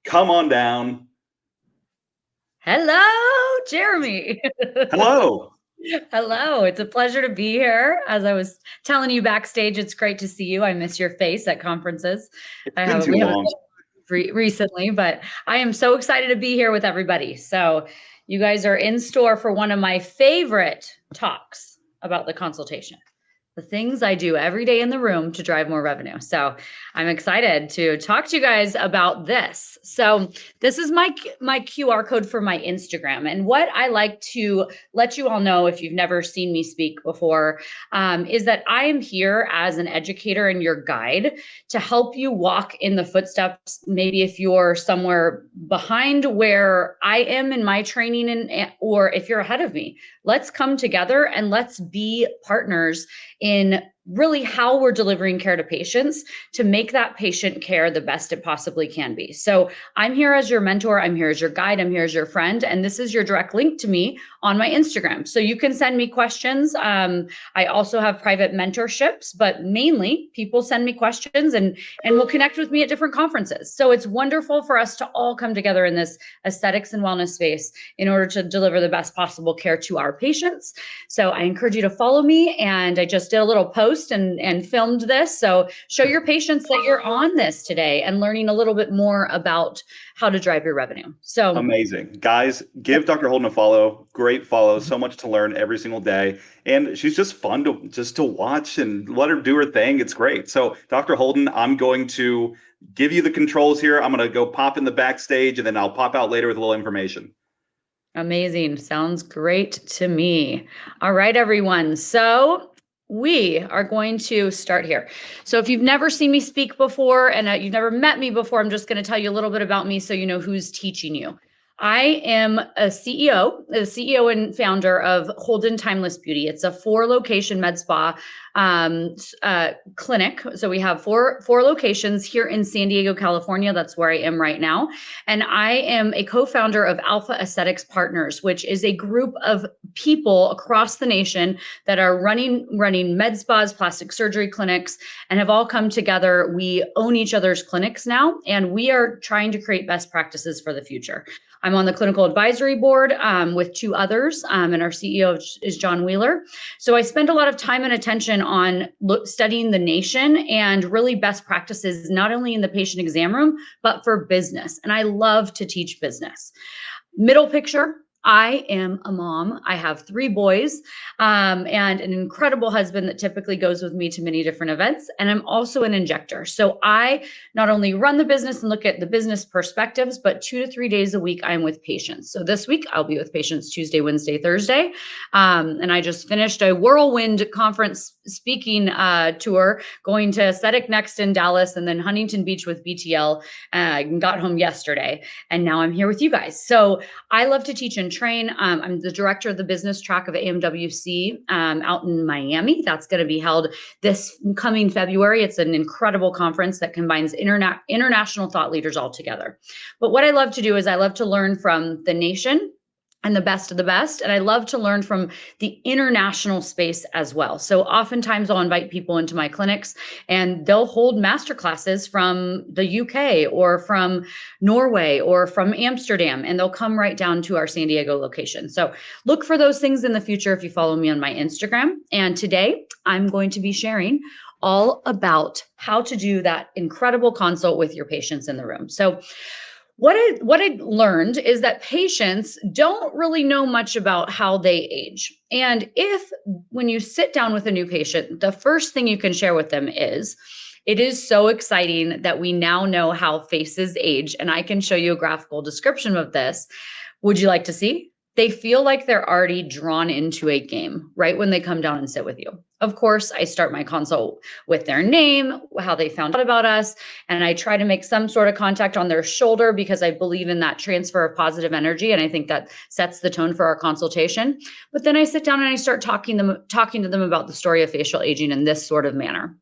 Come on down. Hello, Jeremy. Hello. Hello. It's a pleasure to be here. As I was telling you backstage, it's great to see you. I miss your face at conferences. It's been too We haven't long. recently, but I am so excited to be here with everybody. So you guys are in store for one of my favorite talks about the consultation. The things I do every day in the room to drive more revenue. So I'm excited to talk to you guys about this. So this is my QR code for my Instagram. And what I like to let you all know, if you've never seen me speak before, is that I am here as an educator and your guide to help you walk in the footsteps. Maybe if you're somewhere behind where I am in my training, or if you're ahead of me, let's come together and let's be partners in really how we're delivering care to patients to make that patient care the best it possibly can be. So I'm here as your mentor, I'm here as your guide, I'm here as your friend, and this is your direct link to me on my Instagram. So you can send me questions. I also have private mentorships, but mainly people send me questions and will connect with me at different conferences. So it's wonderful for us to all come together in this aesthetics and wellness space in order to deliver the best possible care to our patients. So I encourage you to follow me, and I just did a little post and filmed this. So show your patients that you're on this today and learning a little bit more about how to drive your revenue. So amazing. Guys, give Dr. Holden a follow. Great follow. So much to learn every single day. And she's just fun to watch and let her do her thing. It's great. So Dr. Holden, I'm going to give you the controls here. I'm going to go pop in the backstage and then I'll pop out later with a little information. Amazing. Sounds great to me. All right, everyone. So we are going to start here. So if you've never seen me speak before and you've never met me before, I'm just going to tell you a little bit about me so you know who's teaching you. I am the CEO and founder of Holden Timeless Beauty. It's a 4-location med spa clinic. So we have four locations here in San Diego, California. That's where I am right now. And I am a co-founder of Alpha Aesthetics Partners, which is a group of people across the nation that are running med spas, plastic surgery clinics, and have all come together. We own each other's clinics now, and we are trying to create best practices for the future. I'm on the clinical advisory board with 2 others, and our CEO is John Wheeler. So I spend a lot of time and attention on studying the nation and really best practices, not only in the patient exam room, but for business. And I love to teach business. Middle picture, I am a mom. I have 3 boys and an incredible husband that typically goes with me to many different events. And I'm also an injector. So I not only run the business and look at the business perspectives, but 2 to 3 days a week, I'm with patients. So this week I'll be with patients Tuesday, Wednesday, Thursday. And I just finished a whirlwind conference speaking tour, going to Aesthetic Next in Dallas and then Huntington Beach with BTL. Got home yesterday. And now I'm here with you guys. So I love to teach and train. I'm the director of the business track of AMWC out in Miami. That's going to be held this coming February. It's an incredible conference that combines international thought leaders all together. But what I love to do is I love to learn from the nation and the best of the best. And I love to learn from the international space as well. So oftentimes I'll invite people into my clinics and they'll hold masterclasses from the UK or from Norway or from Amsterdam, and they'll come right down to our San Diego location. So look for those things in the future if you follow me on my Instagram. And today I'm going to be sharing all about how to do that incredible consult with your patients in the room. So what I learned is that patients don't really know much about how they age. And when you sit down with a new patient, the first thing you can share with them is, it is so exciting that we now know how faces age. And I can show you a graphical description of this. Would you like to see? They feel like they're already drawn into a game right when they come down and sit with you. Of course, I start my consult with their name, how they found out about us, and I try to make some sort of contact on their shoulder because I believe in that transfer of positive energy, and I think that sets the tone for our consultation. But then I sit down and I start talking to them about the story of facial aging in this sort of manner.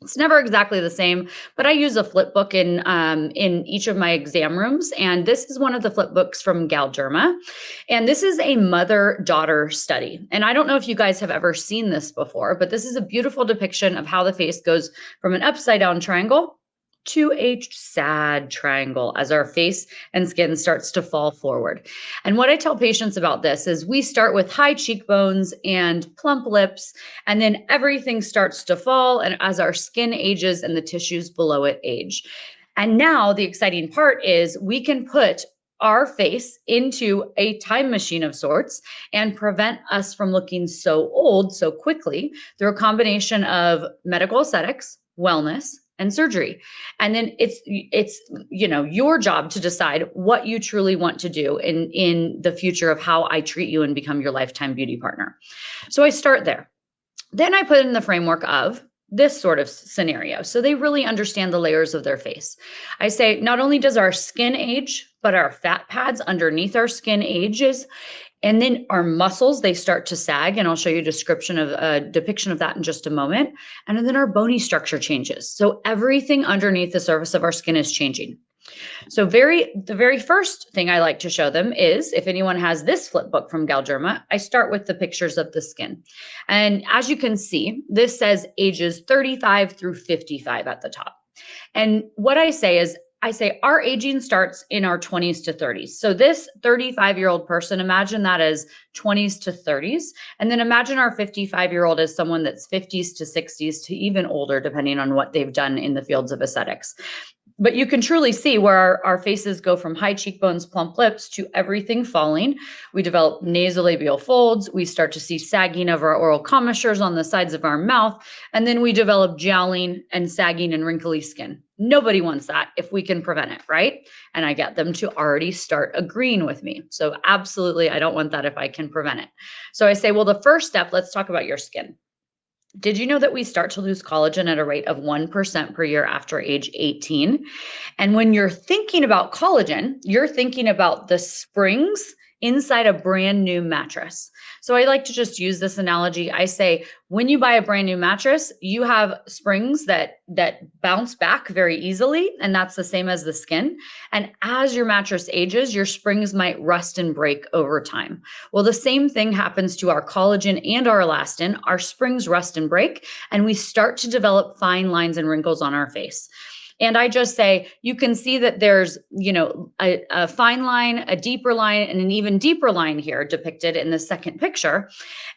It's never exactly the same, but I use a flip book in each of my exam rooms. And this is one of the flip books from Galderma. And this is a mother-daughter study. And I don't know if you guys have ever seen this before, but this is a beautiful depiction of how the face goes from an upside down triangle to a sad triangle as our face and skin starts to fall forward. And what I tell patients about this is we start with high cheekbones and plump lips, and then everything starts to fall, and as our skin ages and the tissues below it age. And now the exciting part is we can put our face into a time machine of sorts and prevent us from looking so old so quickly through a combination of medical aesthetics, wellness, and surgery. And then it's your job to decide what you truly want to do in the future of how I treat you and become your lifetime beauty partner. So I start there. Then I put in the framework of this sort of scenario, so they really understand the layers of their face. I say not only does our skin age, but our fat pads underneath our skin ages, and then our muscles, they start to sag, and I'll show you a depiction of that in just a moment. And then our bony structure changes. So everything underneath the surface of our skin is changing. So the very first thing I like to show them is, if anyone has this flip book from Galderma, I start with the pictures of the skin. And as you can see, this says ages 35 through 55 at the top. And what I say is, our aging starts in our 20s to 30s. So this 35-year-old person, imagine that as 20s to 30s. And then imagine our 55-year-old as someone that's 50s to 60s to even older, depending on what they've done in the fields of aesthetics. But you can truly see where our faces go from high cheekbones, plump lips to everything falling. We develop nasolabial folds. We start to see sagging of our oral commissures on the sides of our mouth. And then we develop jowling and sagging and wrinkly skin. Nobody wants that if we can prevent it, right? And I get them to already start agreeing with me. So absolutely, I don't want that if I can prevent it. So I say, well, the first step, let's talk about your skin. Did you know that we start to lose collagen at a rate of 1% per year after age 18? And when you're thinking about collagen, you're thinking about the springs inside a brand new mattress. So I like to just use this analogy. I say, when you buy a brand new mattress, you have springs that bounce back very easily, and that's the same as the skin. And as your mattress ages, your springs might rust and break over time. Well, the same thing happens to our collagen and our elastin. Our springs rust and break, and we start to develop fine lines and wrinkles on our face. And I just say, you can see that there's, a fine line, a deeper line, and an even deeper line here depicted in the second picture.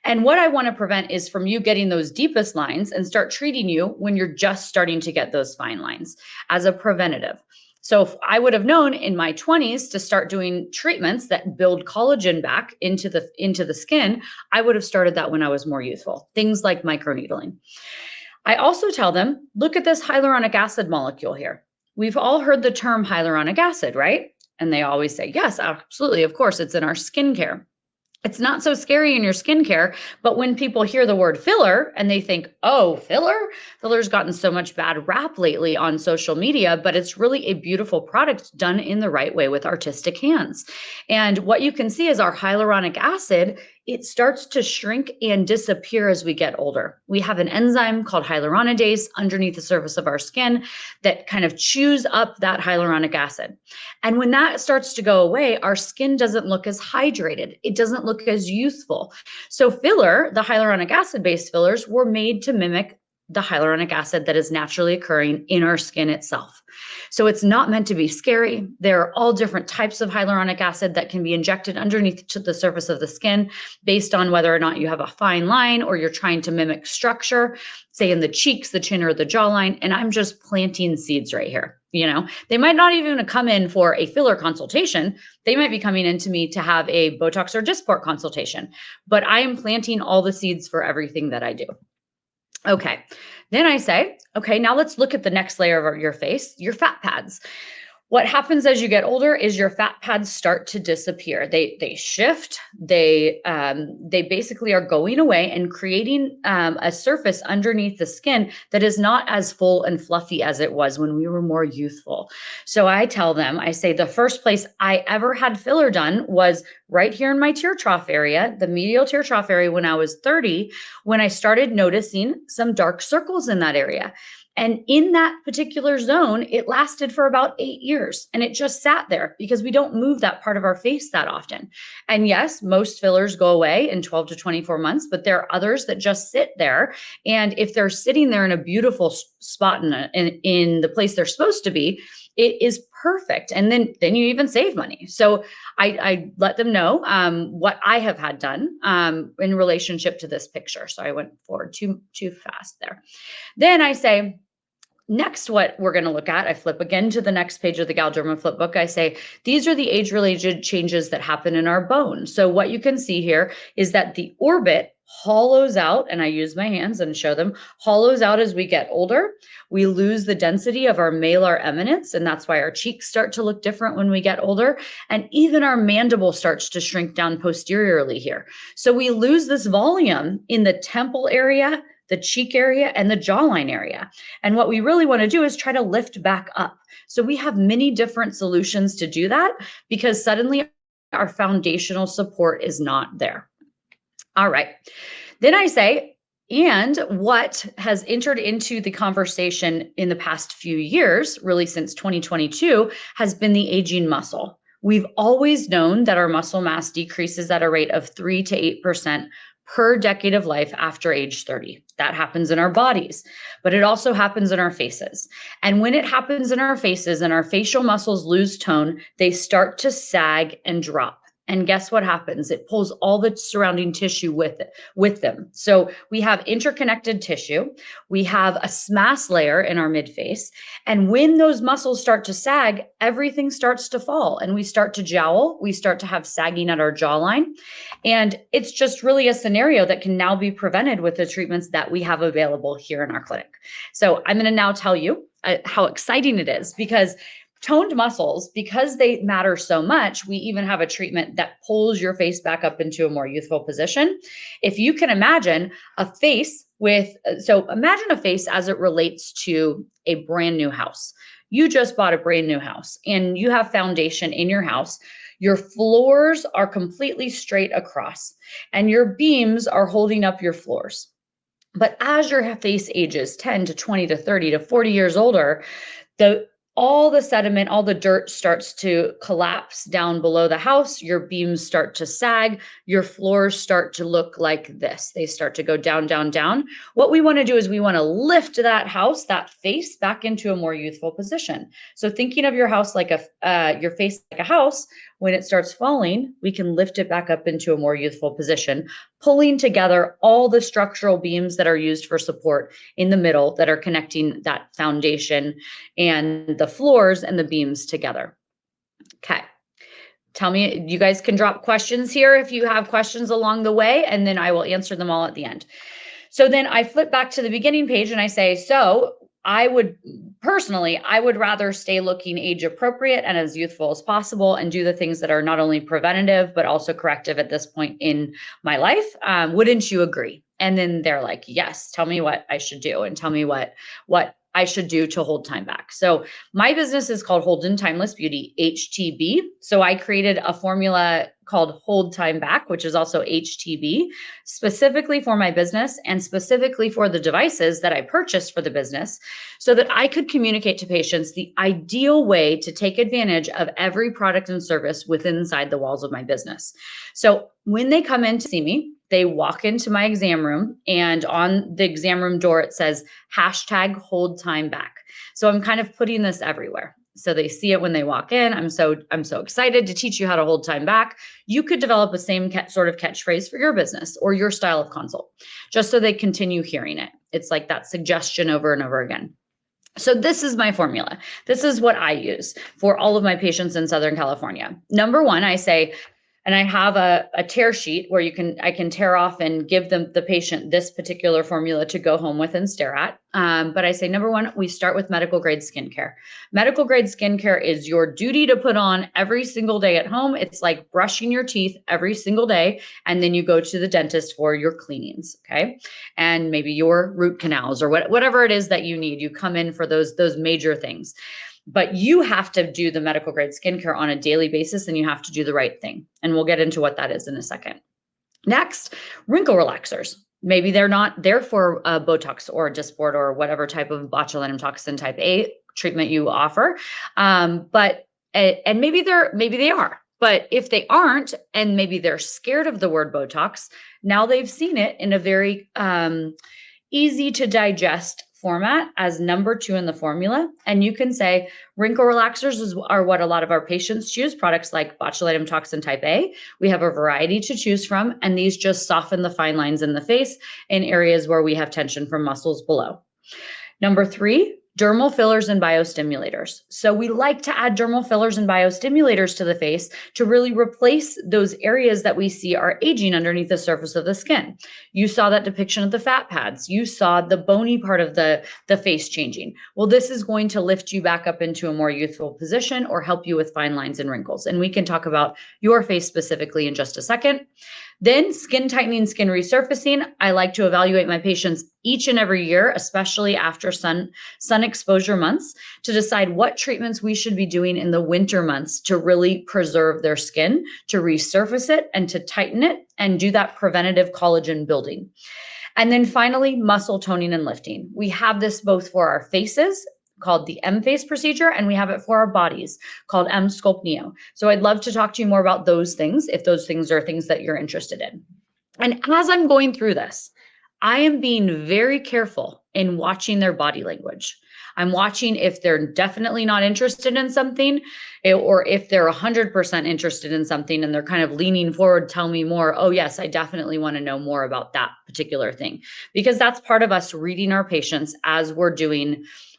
And what I want to prevent is from you getting those deepest lines and start treating you when you're just starting to get those fine lines as a preventative. So if I would have known in my 20s to start doing treatments that build collagen back into the skin, I would have started that when I was more youthful. Things like microneedling. I also tell them, look at this hyaluronic acid molecule here. We've all heard the term hyaluronic acid, right? And they always say, yes, absolutely. Of course, it's in our skincare. It's not so scary in your skincare, but when people hear the word filler and they think, oh, filler's gotten so much bad rap lately on social media, but it's really a beautiful product done in the right way with artistic hands. And what you can see is our hyaluronic acid, it starts to shrink and disappear as we get older. We have an enzyme called hyaluronidase underneath the surface of our skin that kind of chews up that hyaluronic acid. And when that starts to go away, our skin doesn't look as hydrated. It doesn't look as youthful. So filler, the hyaluronic acid-based fillers, were made to mimic the hyaluronic acid that is naturally occurring in our skin itself. So it's not meant to be scary. There are all different types of hyaluronic acid that can be injected underneath to the surface of the skin based on whether or not you have a fine line or you're trying to mimic structure, say in the cheeks, the chin, or the jawline. And I'm just planting seeds right here. They might not even come in for a filler consultation. They might be coming in to me to have a Botox or Dysport consultation, but I am planting all the seeds for everything that I do. Okay. Then I say, okay, now let's look at the next layer of your face, your fat pads. What happens as you get older is your fat pads start to disappear. They shift. They basically are going away and creating a surface underneath the skin that is not as full and fluffy as it was when we were more youthful. So I tell them, I say the first place I ever had filler done was right here in my tear trough area, the medial tear trough area when I was 30, when I started noticing some dark circles in that area. And in that particular zone, it lasted for about 8 years, and it just sat there because we don't move that part of our face that often. And yes, most fillers go away in 12 to 24 months, but there are others that just sit there. And if they're sitting there in a beautiful spot in the place they're supposed to be, it is perfect. And then you even save money. So I let them know what I have had done in relationship to this picture. So I went forward too fast there. Then I say, next, what we're going to look at, I flip again to the next page of the Galderma flip book. I say, these are the age-related changes that happen in our bone. So what you can see here is that the orbit hollows out, and I use my hands and show them, hollows out as we get older. We lose the density of our malar eminence, and that's why our cheeks start to look different when we get older. And even our mandible starts to shrink down posteriorly here. So we lose this volume in the temple area, the cheek area, and the jawline area. And what we really want to do is try to lift back up. So we have many different solutions to do that because suddenly our foundational support is not there. All right. Then I say, and what has entered into the conversation in the past few years, really since 2022, has been the aging muscle. We've always known that our muscle mass decreases at a rate of 3 to 8% per decade of life after age 30. That happens in our bodies, but it also happens in our faces. And when it happens in our faces and our facial muscles lose tone, they start to sag and drop. And guess what happens? It pulls all the surrounding tissue with them. So we have interconnected tissue. We have a SMAS layer in our midface. And when those muscles start to sag, everything starts to fall and we start to jowl. We start to have sagging at our jawline. And it's just really a scenario that can now be prevented with the treatments that we have available here in our clinic. So I'm going to now tell you how exciting it is because toned muscles, because they matter so much, we even have a treatment that pulls your face back up into a more youthful position. If you can imagine a face imagine a face as it relates to a brand new house. You just bought a brand new house and you have foundation in your house. Your floors are completely straight across and your beams are holding up your floors. But as your face ages 10 to 20 to 30 to 40 years older, all the sediment, all the dirt starts to collapse down below the house. Your beams start to sag. Your floors start to look like this. They start to go down, down, down. What we want to do is we want to lift that house, that face back into a more youthful position. So thinking of your house like your face like a house, when it starts falling, we can lift it back up into a more youthful position, pulling together all the structural beams that are used for support in the middle that are connecting that foundation and the floors and the beams together. Okay. Tell me, you guys can drop questions here if you have questions along the way, and then I will answer them all at the end. So then I flip back to the beginning page and I say, so I would rather stay looking age appropriate and as youthful as possible and do the things that are not only preventative, but also corrective at this point in my life. Wouldn't you agree? And then they're like, yes, tell me what I should do and tell me what I should do to hold time back. So my business is called Holden Timeless Beauty, HTB. So I created a formula called Hold Time Back, which is also HTB, specifically for my business and specifically for the devices that I purchased for the business so that I could communicate to patients the ideal way to take advantage of every product and service within inside the walls of my business. So when they come in to see me, they walk into my exam room and on the exam room door, it says #Hold Time Back. So I'm kind of putting this everywhere. So they see it when they walk in. I'm so excited to teach you how to hold time back. You could develop the same sort of catchphrase for your business or your style of consult, just so they continue hearing it. It's like that suggestion over and over again. So this is my formula. This is what I use for all of my patients in Southern California. Number one, I say, and I have a tear sheet where I can tear off and give the patient this particular formula to go home with and stare at. But I say, number one, we start with medical grade skincare. Medical grade skincare is your duty to put on every single day at home. It's like brushing your teeth every single day. And then you go to the dentist for your cleanings. Okay. And maybe your root canals or whatever it is that you need. You come in for those major things. But you have to do the medical grade skincare on a daily basis and you have to do the right thing. And we'll get into what that is in a second. Next, wrinkle relaxers. Maybe they're not there for Botox or Dysport or whatever type of botulinum toxin type A treatment you offer. But and maybe they are. But if they aren't, and maybe they're scared of the word Botox, now they've seen it in a very easy to digest format as number 2 in the formula. And you can say wrinkle relaxers are what a lot of our patients choose, products like botulinum toxin type A. We have a variety to choose from, and these just soften the fine lines in the face in areas where we have tension from muscles below. Number 3, dermal fillers and biostimulators. So we like to add dermal fillers and biostimulators to the face to really replace those areas that we see are aging underneath the surface of the skin. You saw that depiction of the fat pads. You saw the bony part of the face changing. Well, this is going to lift you back up into a more youthful position or help you with fine lines and wrinkles. And we can talk about your face specifically in just a second. Then skin tightening, skin resurfacing. I like to evaluate my patients each and every year, especially after sun exposure months, to decide what treatments we should be doing in the winter months to really preserve their skin, to resurface it and to tighten it and do that preventative collagen building. And then finally, muscle toning and lifting. We have this both for our faces, called the M-Face procedure, and we have it for our bodies called M-Sculpt Neo. So I'd love to talk to you more about those things if those things are things that you're interested in. And as I'm going through this, I am being very careful in watching their body language. I'm watching if they're definitely not interested in something, or if they're 100% interested in something and they're kind of leaning forward, tell me more. Oh yes, I definitely want to know more about that particular thing, because that's part of us reading our patients as we're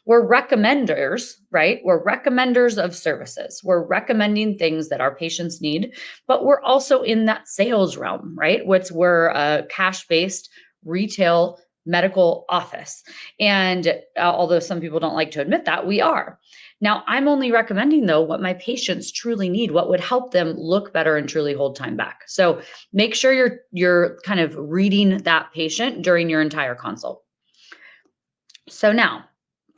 recommenders, right? We're recommenders of services. We're recommending things that our patients need, but we're also in that sales realm, right? We're a cash-based retail medical office. And although some people don't like to admit that, we are. Now, I'm only recommending though what my patients truly need, what would help them look better and truly hold time back. So make sure you're kind of reading that patient during your entire consult. So now,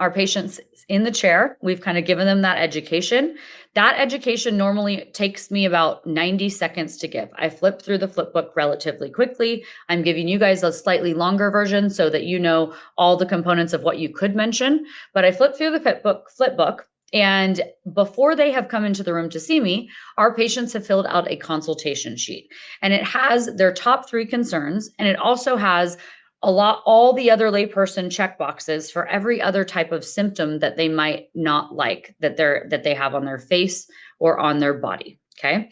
our patients in the chair, we've kind of given them that education. That education normally takes me about 90 seconds to give. I flip through the flip book relatively quickly. I'm giving you guys a slightly longer version so that you know all the components of what you could mention. But I flip through the flip book, and before they have come into the room to see me, our patients have filled out a consultation sheet. And it has their top 3 concerns, and it also has all the other layperson check boxes for every other type of symptom that they might not like that they have on their face or on their body. Okay.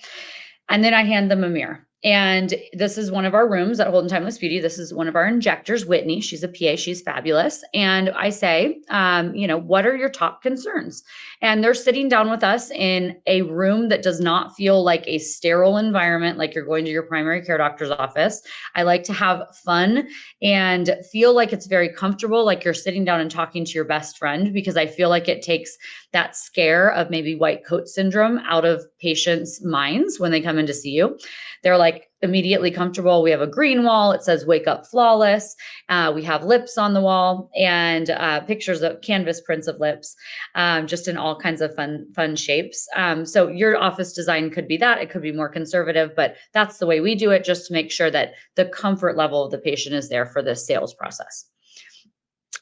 And then I hand them a mirror. And this is one of our rooms at Holden Timeless Beauty. This is one of our injectors, Whitney. She's a PA. She's fabulous. And I say, what are your top concerns? And they're sitting down with us in a room that does not feel like a sterile environment, like you're going to your primary care doctor's office. I like to have fun and feel like it's very comfortable, like you're sitting down and talking to your best friend, because I feel like it takes that scare of maybe white coat syndrome out of patients' minds when they come in to see you. They're like immediately comfortable. We have a green wall. It says "Wake Up Flawless." We have lips on the wall and pictures of canvas prints of lips, just in all kinds of fun shapes. So your office design could be that. It could be more conservative, but that's the way we do it, just to make sure that the comfort level of the patient is there for this sales process.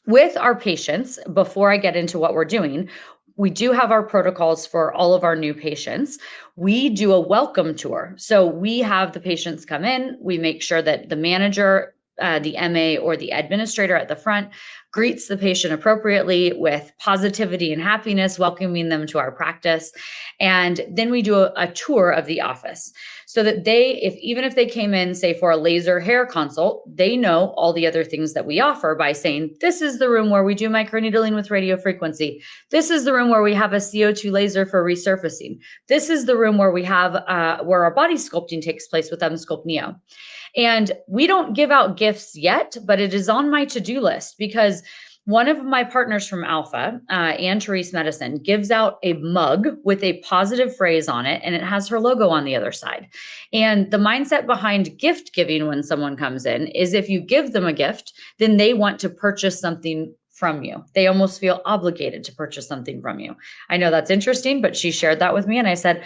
With our patients, before I get into what we're doing, we do have our protocols for all of our new patients. We do a welcome tour. So we have the patients come in, we make sure that the manager, the MA or the administrator at the front greets the patient appropriately with positivity and happiness, welcoming them to our practice. And then we do a tour of the office so that even if they came in, say, for a laser hair consult, they know all the other things that we offer by saying, this is the room where we do microneedling with radiofrequency. This is the room where we have a CO2 laser for resurfacing. This is the room where we have, where our body sculpting takes place with M-Sculpt Neo. And we don't give out gifts yet, but it is on my to-do list, because one of my partners from Alpha, Ann Therese Medicine, gives out a mug with a positive phrase on it, and it has her logo on the other side. And the mindset behind gift giving when someone comes in is if you give them a gift, then they want to purchase something from you. They almost feel obligated to purchase something from you. I know that's interesting, but she shared that with me and I said,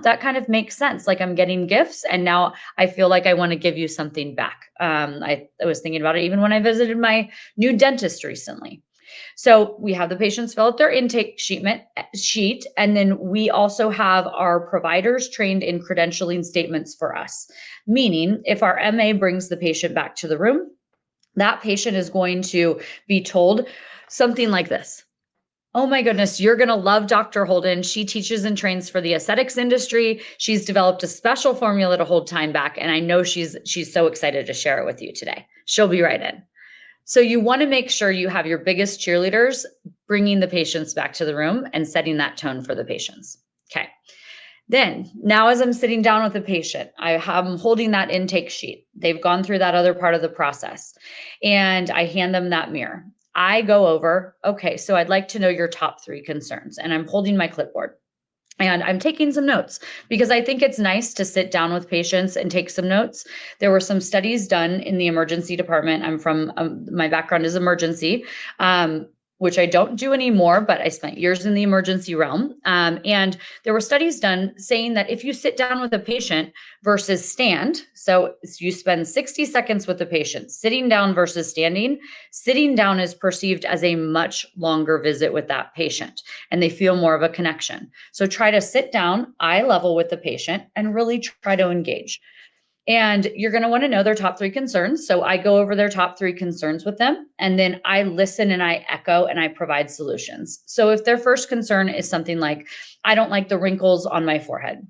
that kind of makes sense. Like I'm getting gifts and now I feel like I want to give you something back. I was thinking about it even when I visited my new dentist recently. So we have the patients fill out their intake sheet, and then we also have our providers trained in credentialing statements for us. Meaning, if our MA brings the patient back to the room, that patient is going to be told something like this. Oh my goodness, you're going to love Dr. Holden. She teaches and trains for the aesthetics industry. She's developed a special formula to hold time back, and I know she's so excited to share it with you today. She'll be right in. So you want to make sure you have your biggest cheerleaders bringing the patients back to the room and setting that tone for the patients. Okay. Then now as I'm sitting down with the patient, I'm holding that intake sheet. They've gone through that other part of the process and I hand them that mirror. I go over, okay, so I'd like to know your top 3 concerns, and I'm holding my clipboard. And I'm taking some notes because I think it's nice to sit down with patients and take some notes. There were some studies done in the emergency department. I'm from, my background is emergency, which I don't do anymore, but I spent years in the emergency realm. And there were studies done saying that if you sit down with a patient versus stand, so you spend 60 seconds with the patient, sitting down versus standing, sitting down is perceived as a much longer visit with that patient, and they feel more of a connection. So try to sit down, eye level with the patient, and really try to engage. And you're going to want to know their top 3 concerns. So I go over their top 3 concerns with them, and then I listen and I echo and I provide solutions. So if their first concern is something like, I don't like the wrinkles on my forehead.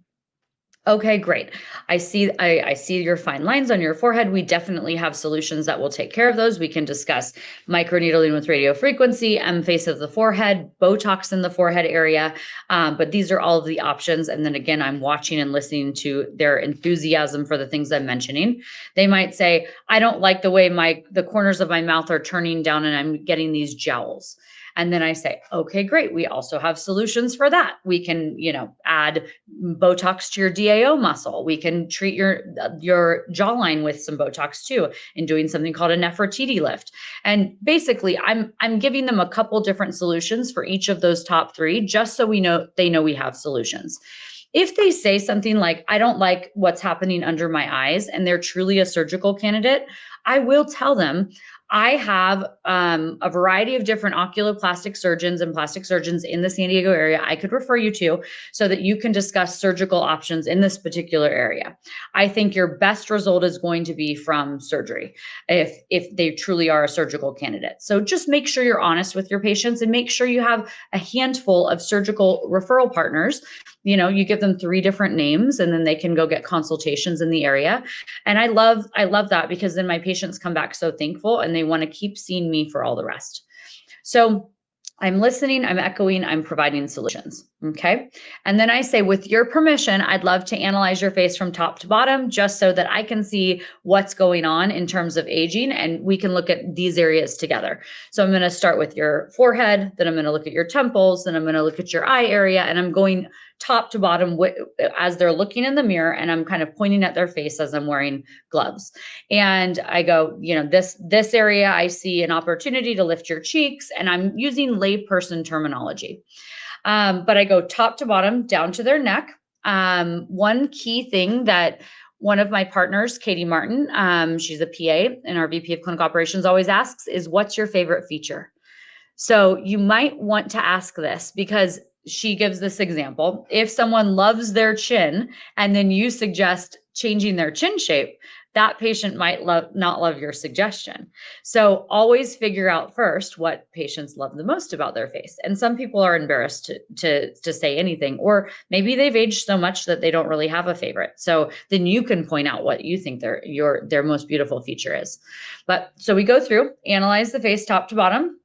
Okay, great. I see your fine lines on your forehead. We definitely have solutions that will take care of those. We can discuss microneedling with radiofrequency, M-face of the forehead, Botox in the forehead area. But these are all of the options. And then again, I'm watching and listening to their enthusiasm for the things I'm mentioning. They might say, I don't like the way the corners of my mouth are turning down and I'm getting these jowls. And then I say, okay, great. We also have solutions for that. We can, add Botox to your DAO muscle. We can treat your jawline with some Botox too, in doing something called a Nefertiti lift. And basically, I'm giving them a couple different solutions for each of those top 3, just so they know we have solutions. If they say something like, I don't like what's happening under my eyes, and they're truly a surgical candidate, I will tell them, I have a variety of different oculoplastic surgeons and plastic surgeons in the San Diego area I could refer you to so that you can discuss surgical options in this particular area. I think your best result is going to be from surgery if they truly are a surgical candidate. So just make sure you're honest with your patients and make sure you have a handful of surgical referral partners. You give them 3 different names and then they can go get consultations in the area. And I love that because then my patients come back so thankful and they want to keep seeing me for all the rest. So I'm listening, I'm echoing, I'm providing solutions. Okay. And then I say, with your permission, I'd love to analyze your face from top to bottom, just so that I can see what's going on in terms of aging and we can look at these areas together. So I'm going to start with your forehead, then I'm going to look at your temples, then I'm going to look at your eye area, and I'm going top to bottom as they're looking in the mirror, and I'm kind of pointing at their face as I'm wearing gloves. And I go, this area, I see an opportunity to lift your cheeks, and I'm using layperson terminology. But I go top to bottom down to their neck. One key thing that one of my partners, Katie Martin, she's a PA and our VP of Clinical Operations, always asks is, what's your favorite feature? So you might want to ask this because she gives this example. If someone loves their chin and then you suggest changing their chin shape, that patient might not love your suggestion. So always figure out first what patients love the most about their face. And some people are embarrassed to say anything, or maybe they've aged so much that they don't really have a favorite. So then you can point out what you think their most beautiful feature is. But so we go through, analyze the face top to bottom.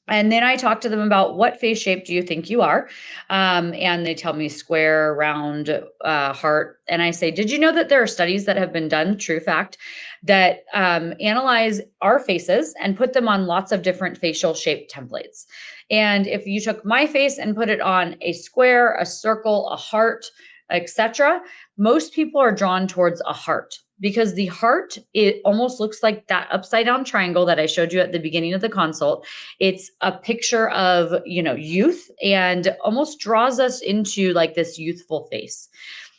And then I talk to them about, what face shape do you think you are? And they tell me square, round, heart. And I say, did you know that there are studies that have been done, true fact, that analyze our faces and put them on lots of different facial shape templates? And if you took my face and put it on a square, a circle, a heart, etc., most people are drawn towards a heart, because the heart, it almost looks like that upside down triangle that I showed you at the beginning of the consult. It's a picture of, youth, and almost draws us into like this youthful face.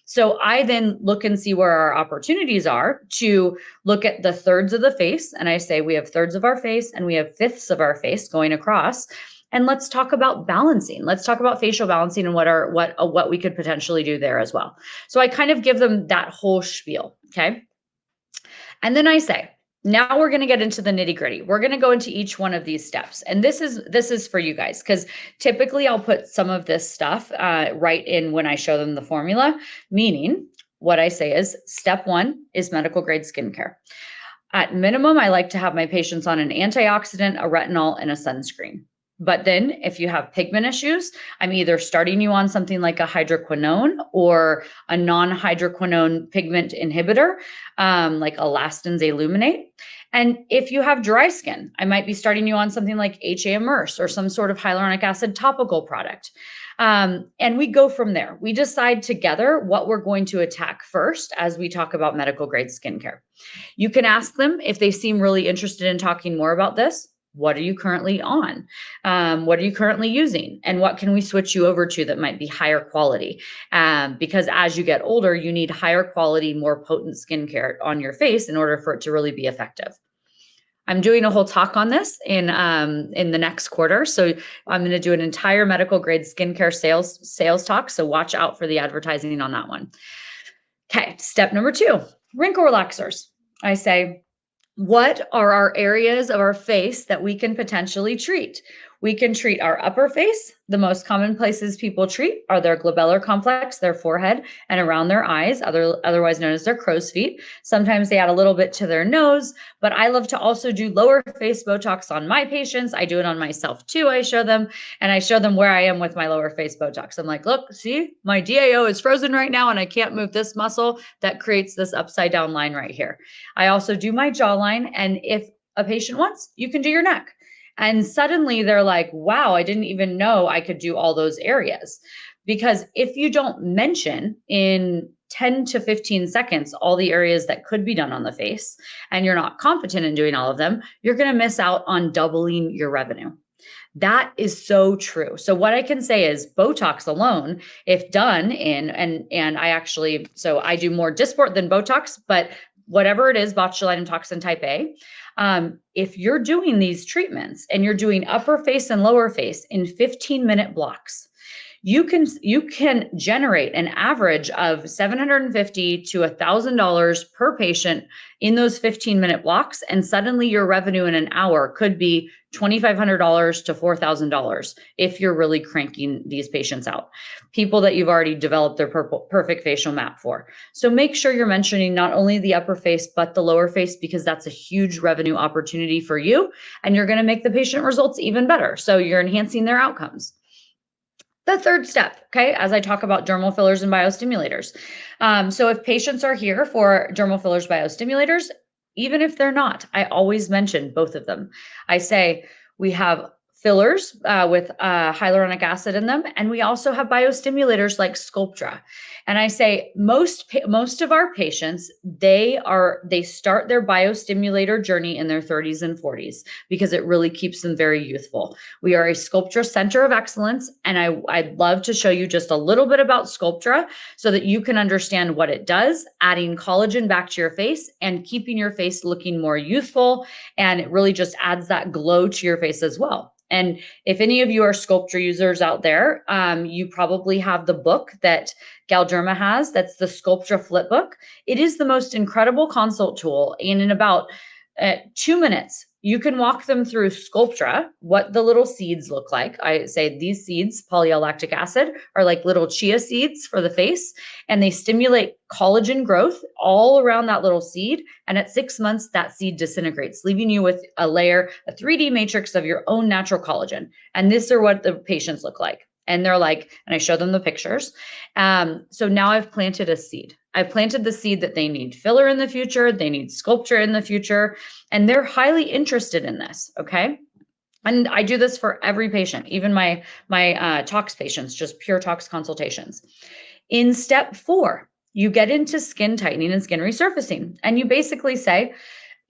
So I then look and see where our opportunities are to look at the thirds of the face. And I say, we have thirds of our face and we have fifths of our face going across. And let's talk about balancing. Let's talk about facial balancing and what we could potentially do there as well. So I kind of give them that whole spiel. Okay. And then I say, now we're going to get into the nitty gritty. We're going to go into each one of these steps. And this is for you guys, because typically I'll put some of this stuff right in when I show them the formula, meaning what I say is step 1 is medical grade skincare. At minimum, I like to have my patients on an antioxidant, a retinol, and a sunscreen. But then if you have pigment issues, I'm either starting you on something like a hydroquinone or a non-hydroquinone pigment inhibitor, like Elastins Illuminate. And if you have dry skin, I might be starting you on something like HA Immerse or some sort of hyaluronic acid topical product. And we go from there. We decide together what we're going to attack first as we talk about medical grade skincare. You can ask them if they seem really interested in talking more about this. What are you currently on? What are you currently using? And what can we switch you over to that might be higher quality? Because as you get older, you need higher quality, more potent skincare on your face in order for it to really be effective. I'm doing a whole talk on this in the next quarter. So I'm going to do an entire medical grade skincare sales talk. So watch out for the advertising on that one. Okay, step number 2, wrinkle relaxers. I say, what are our areas of our face that we can potentially treat? We can treat our upper face. The most common places people treat are their glabellar complex, their forehead, and around their eyes, otherwise known as their crow's feet. Sometimes they add a little bit to their nose, but I love to also do lower face Botox on my patients. I do it on myself too. I show them where I am with my lower face Botox. I'm like, look, see, my DAO is frozen right now and I can't move this muscle that creates this upside down line right here. I also do my jawline, and if a patient wants, you can do your neck. And suddenly they're like, wow, I didn't even know I could do all those areas. Because if you don't mention in 10 to 15 seconds all the areas that could be done on the face, and you're not competent in doing all of them, you're going to miss out on doubling your revenue. That is so true. So what I can say is Botox alone, if done and I do more Dysport than Botox, but whatever it is, botulinum toxin type A, if you're doing these treatments and you're doing upper face and lower face in 15-minute blocks, you can generate an average of $750 to $1,000 per patient in those 15-minute blocks. And suddenly your revenue in an hour could be $2,500 to $4,000 if you're really cranking these patients out. People that you've already developed their perfect facial map for. So make sure you're mentioning not only the upper face, but the lower face, because that's a huge revenue opportunity for you. And you're going to make the patient results even better. So you're enhancing their outcomes. The third step, okay, as I talk about dermal fillers and biostimulators. So if patients are here for dermal fillers, biostimulators, even if they're not, I always mention both of them. I say we have fillers with hyaluronic acid in them, and we also have biostimulators like Sculptra. And I say most of our patients, they start their biostimulator journey in their 30s and 40s because it really keeps them very youthful. We are a Sculptra center of excellence, and I'd love to show you just a little bit about Sculptra so that you can understand what it does, adding collagen back to your face and keeping your face looking more youthful, and it really just adds that glow to your face as well. And if any of you are Sculptra users out there, you probably have the book that Galderma has. That's the Sculptra Flip Book. It is the most incredible consult tool. And in about 2 minutes, you can walk them through Sculptra, what the little seeds look like. I say these seeds, polyalactic acid, are like little chia seeds for the face, and they stimulate collagen growth all around that little seed. And at 6 months, that seed disintegrates, leaving you with a 3D matrix of your own natural collagen. And these are what the patients look like. And they're like, and I show them the pictures. So now I've planted a seed. I've planted the seed that they need filler in the future. They need Sculptra in the future. And they're highly interested in this. Okay. And I do this for every patient, even my tox patients, just pure tox consultations. In step 4, you get into skin tightening and skin resurfacing. And you basically say,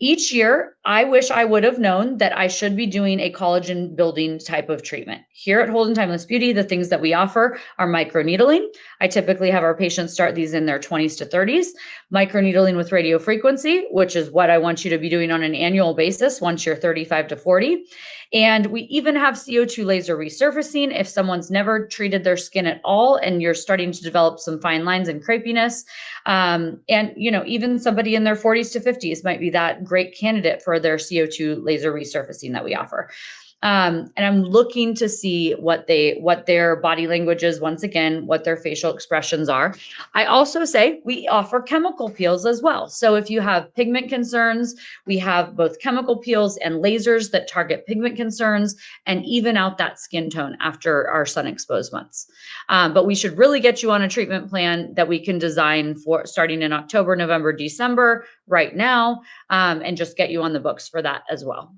each year, I wish I would have known that I should be doing a collagen building type of treatment. Here at Holden Timeless Beauty, the things that we offer are microneedling. I typically have our patients start these in their 20s to 30s. Microneedling with radio frequency, which is what I want you to be doing on an annual basis once you're 35 to 40. And we even have CO2 laser resurfacing if someone's never treated their skin at all and you're starting to develop some fine lines and crepiness. And, even somebody in their 40s to 50s might be that great candidate for their CO2 laser resurfacing that we offer. And I'm looking to see what their body language is, once again, what their facial expressions are. I also say we offer chemical peels as well. So if you have pigment concerns, we have both chemical peels and lasers that target pigment concerns and even out that skin tone after our sun exposed months. But we should really get you on a treatment plan that we can design for starting in October, November, December right now, and just get you on the books for that as well.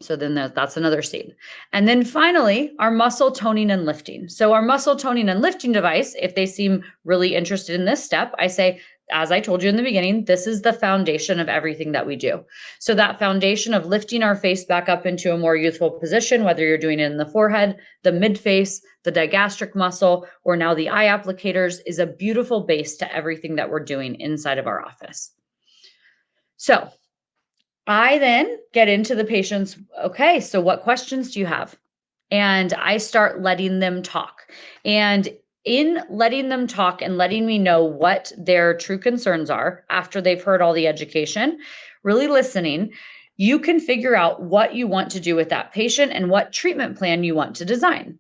So then that's another seed. And then finally, our muscle toning and lifting. So our muscle toning and lifting device, if they seem really interested in this step, I say, as I told you in the beginning, this is the foundation of everything that we do. So that foundation of lifting our face back up into a more youthful position, whether you're doing it in the forehead, the mid face, the digastric muscle, or now the eye applicators, is a beautiful base to everything that we're doing inside of our office. So I then get into the patient's, okay, so what questions do you have? And I start letting them talk. And in letting them talk and letting me know what their true concerns are after they've heard all the education, really listening, you can figure out what you want to do with that patient and what treatment plan you want to design.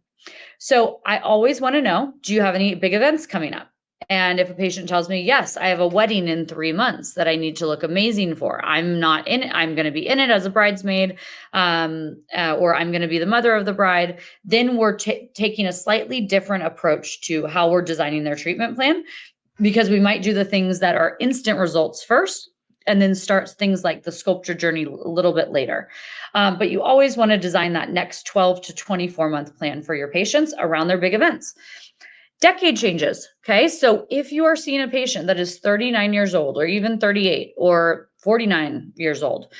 So I always want to know, do you have any big events coming up? And if a patient tells me, yes, I have a wedding in 3 months that I need to look amazing for, I'm not in it, I'm going to be in it as a bridesmaid, or I'm going to be the mother of the bride, then we're taking a slightly different approach to how we're designing their treatment plan, because we might do the things that are instant results first and then start things like the sculpture journey a little bit later. But you always want to design that next 12 to 24 month plan for your patients around their big events. Decade changes, okay? So if you are seeing a patient that is 39 years old or even 38 or 49 years old,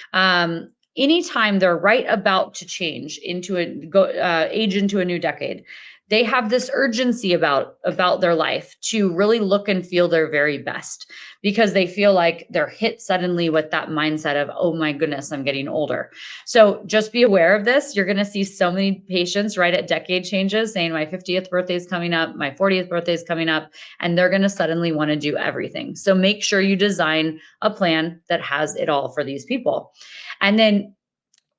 anytime they're right about to change into age into a new decade, they have this urgency about their life to really look and feel their very best, because they feel like they're hit suddenly with that mindset of, oh my goodness, I'm getting older. So just be aware of this. You're going to see so many patients right at decade changes saying my 50th birthday is coming up, my 40th birthday is coming up, and they're going to suddenly want to do everything. So make sure you design a plan that has it all for these people. And then,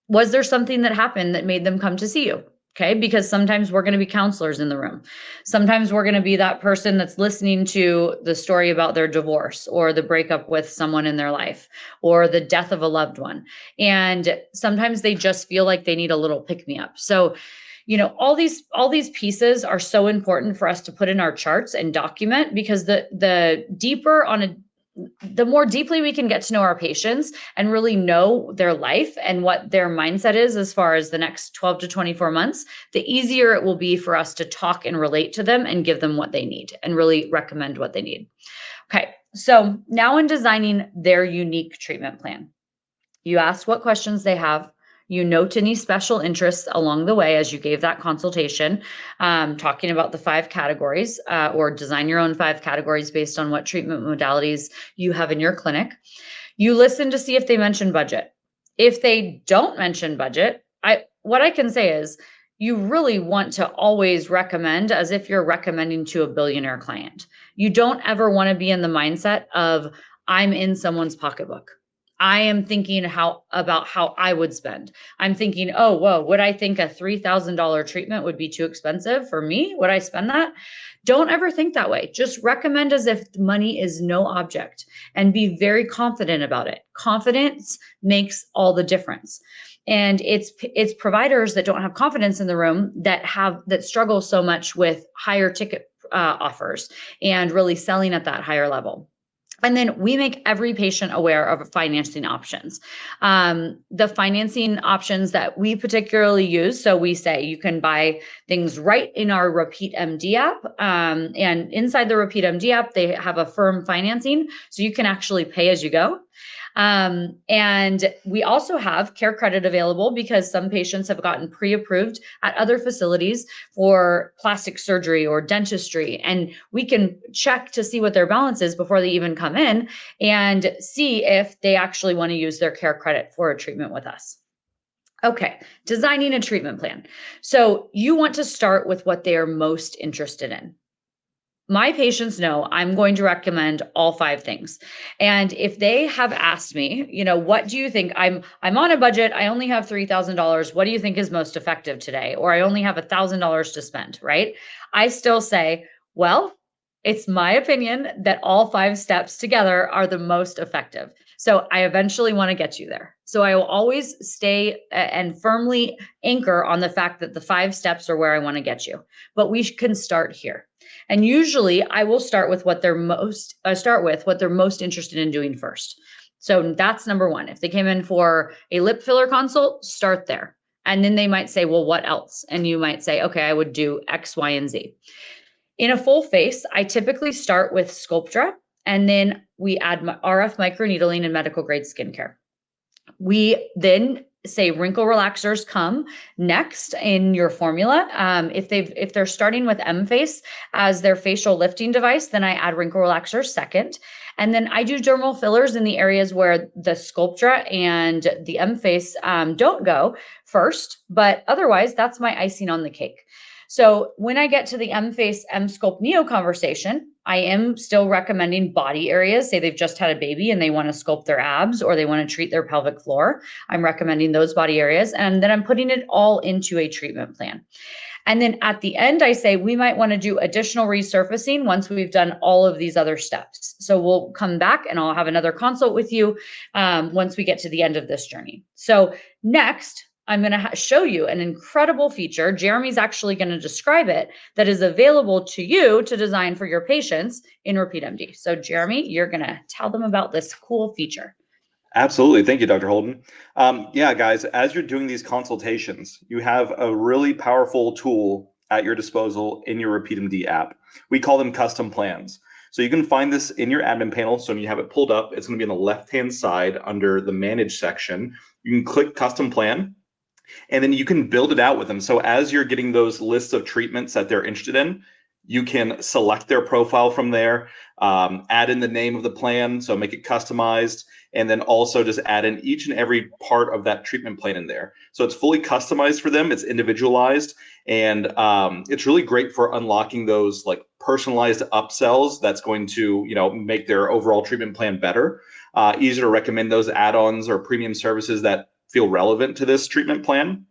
was there something that happened that made them come to see you? Okay, because sometimes we're going to be counselors in the room. Sometimes we're going to be that person that's listening to the story about their divorce or the breakup with someone in their life or the death of a loved one. And sometimes they just feel like they need a little pick-me-up. So, all these pieces are so important for us to put in our charts and document, because the more deeply we can get to know our patients and really know their life and what their mindset is as far as the next 12 to 24 months, the easier it will be for us to talk and relate to them and give them what they need and really recommend what they need. Okay, so now in designing their unique treatment plan, you ask what questions they have. You note any special interests along the way as you gave that consultation, talking about the 5 categories, or design your own 5 categories based on what treatment modalities you have in your clinic. You listen to see if they mention budget. If they don't mention budget, what I can say is you really want to always recommend as if you're recommending to a billionaire client. You don't ever want to be in the mindset of, I'm in someone's pocketbook. I am thinking about how I would spend. I'm thinking, oh, whoa, would I think a $3,000 treatment would be too expensive for me? Would I spend that? Don't ever think that way. Just recommend as if money is no object and be very confident about it. Confidence makes all the difference. And it's providers that don't have confidence in the room that struggle so much with higher ticket offers and really selling at that higher level. And then we make every patient aware of financing options. The financing options that we particularly use, so we say you can buy things right in our RepeatMD app. And inside the RepeatMD app, they have a firm financing, so you can actually pay as you go. And we also have care credit available because some patients have gotten pre-approved at other facilities for plastic surgery or dentistry. And we can check to see what their balance is before they even come in and see if they actually want to use their care credit for a treatment with us. Okay, designing a treatment plan. So you want to start with what they are most interested in. My patients know I'm going to recommend all 5 things. And if they have asked me, what do you think? I'm on a budget. I only have $3,000. What do you think is most effective today? Or I only have $1,000 to spend, right? I still say, well, it's my opinion that all 5 steps together are the most effective. So I eventually want to get you there. So I will always stay and firmly anchor on the fact that the 5 steps are where I want to get you. But we can start here. And usually I will start with what they're most interested in doing first. So that's number 1. If they came in for a lip filler consult, start there. And then they might say, well, what else? And you might say, okay, I would do X, Y, and Z. In a full face, I typically start with Sculptra, and then we add RF microneedling and medical grade skincare. We then say wrinkle relaxers come next in your formula. If they're starting with M-Face as their facial lifting device, then I add wrinkle relaxers second. And then I do dermal fillers in the areas where the Sculptra and the M-Face don't go first, but otherwise that's my icing on the cake. So when I get to the M-Face M-Sculpt Neo conversation, I am still recommending body areas. Say they've just had a baby and they want to sculpt their abs or they want to treat their pelvic floor. I'm recommending those body areas. And then I'm putting it all into a treatment plan. And then at the end, I say we might want to do additional resurfacing once we've done all of these other steps. So we'll come back and I'll have another consult with you once we get to the end of this journey. So next, I'm going to show you an incredible feature. Jeremy's actually going to describe it that is available to you to design for your patients in RepeatMD. So Jeremy, you're going to tell them about this cool feature. Absolutely. Thank you, Dr. Holden. Yeah, guys, as you're doing these consultations, you have a really powerful tool at your disposal in your RepeatMD app. We call them custom plans. So you can find this in your admin panel. So when you have it pulled up, it's going to be on the left-hand side under the Manage section. You can click Custom Plan, and then you can build it out with them. So as you're getting those lists of treatments that they're interested in, you can select their profile from there, add in the name of the plan, so make it customized, and then also just add in each and every part of that treatment plan in there. So it's fully customized for them, it's individualized, and it's really great for unlocking those like personalized upsells that's going to make their overall treatment plan better. Easier to recommend those add-ons or premium services that feel relevant to this treatment plan.